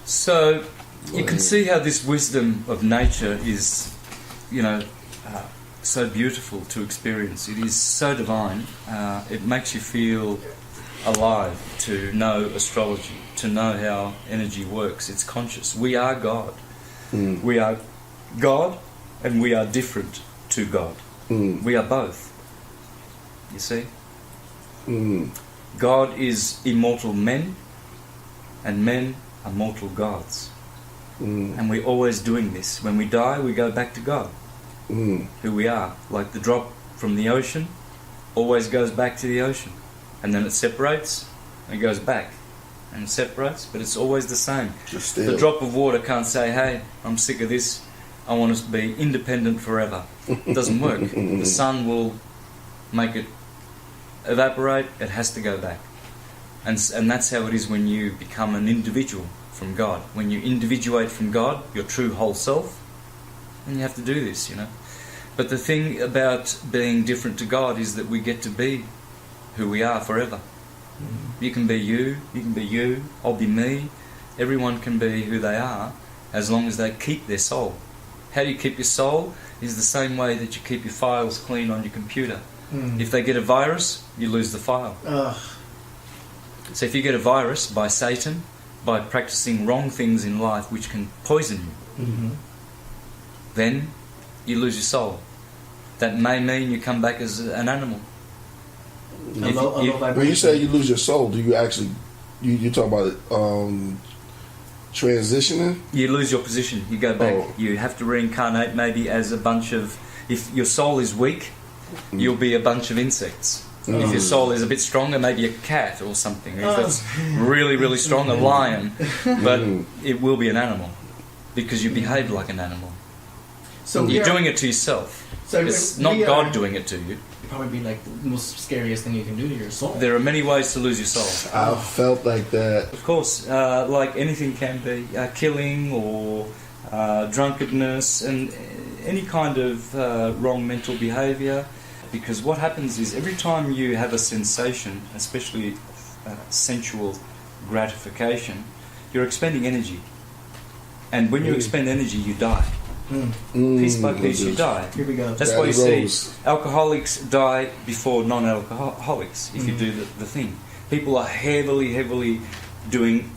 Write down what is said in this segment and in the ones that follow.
So you can see how this wisdom of nature is, so beautiful to experience. It is so divine. It makes you feel alive to know astrology, to know how energy works. It's conscious. We are God. We are God, and we are different to God. We are both. You see? God is immortal men, and men are mortal gods. And we're always doing this. When we die, we go back to God, who we are. Like the drop from the ocean always goes back to the ocean. And then it separates, and it goes back. And it separates, but it's always the same. The drop of water can't say, hey, I'm sick of this, I want to be independent forever. It doesn't work. The sun will make it evaporate, it has to go back. And that's how it is when you become an individual from God. When you individuate from God, your true whole self, and you have to do this, But the thing about being different to God is that we get to be who we are forever. You can be you, I'll be me. Everyone can be who they are as long as they keep their soul. How do you keep your soul? Is the same way that you keep your files clean on your computer. If they get a virus, you lose the file. So if you get a virus by Satan, by practicing wrong things in life which can poison you, then you lose your soul. That may mean you come back as an animal. When you say you lose your soul, do you actually you talk about transitioning? You lose your position. You go back. You have to reincarnate maybe as a bunch of... If your soul is weak, you'll be a bunch of insects. If your soul is a bit stronger, maybe a cat or something. If it's really, really strong, a lion. But it will be an animal because you behave like an animal. So you're doing it to yourself. So it's not God doing it to you. Probably be like the most scariest thing you can do to your soul. There are many ways to lose your soul. I felt like that. Of course, like anything can be, killing or drunkenness and any kind of wrong mental behaviour. Because what happens is every time you have a sensation, especially sensual gratification, you're expending energy. And when you expend energy, you die. Piece by piece, you die. Here we go. That's why you see alcoholics die before non-alcoholics, if you do the thing. People are heavily doing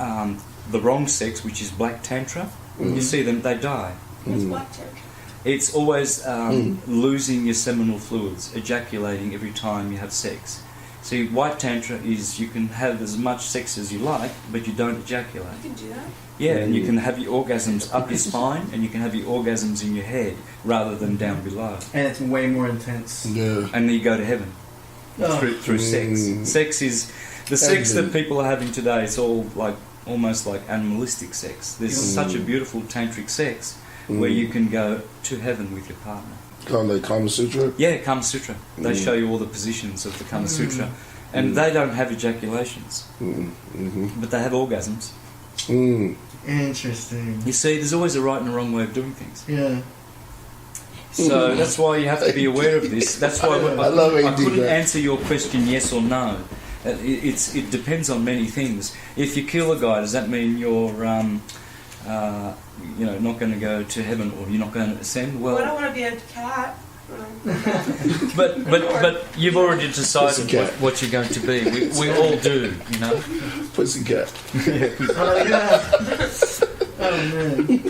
the wrong sex, which is black tantra. You see them, they die. What's black tantra? It's always losing your seminal fluids, ejaculating every time you have sex. See, white tantra is you can have as much sex as you like, but you don't ejaculate. You can do that? Yeah, and you can have your orgasms up your spine, and you can have your orgasms in your head rather than down below. And it's way more intense. Yeah. And then you go to heaven through sex. Sex is the sex that people are having today. It's all like almost like animalistic sex. There's such a beautiful tantric sex where you can go to heaven with your partner. Like Kama Sutra? Yeah, Kama Sutra. They show you all the positions of the Kama Sutra. And they don't have ejaculations. But they have orgasms. Interesting. You see, there's always a right and a wrong way of doing things. Yeah. So that's why you have to be aware of this. That's why I couldn't answer your question yes or no. It depends on many things. If you kill a guy, does that mean you're not going to go to heaven, or you're not going to ascend? Well, I don't want to be a cat. but you've already decided what you're going to be. We all do, Pussycat. Oh, yeah. Oh, man.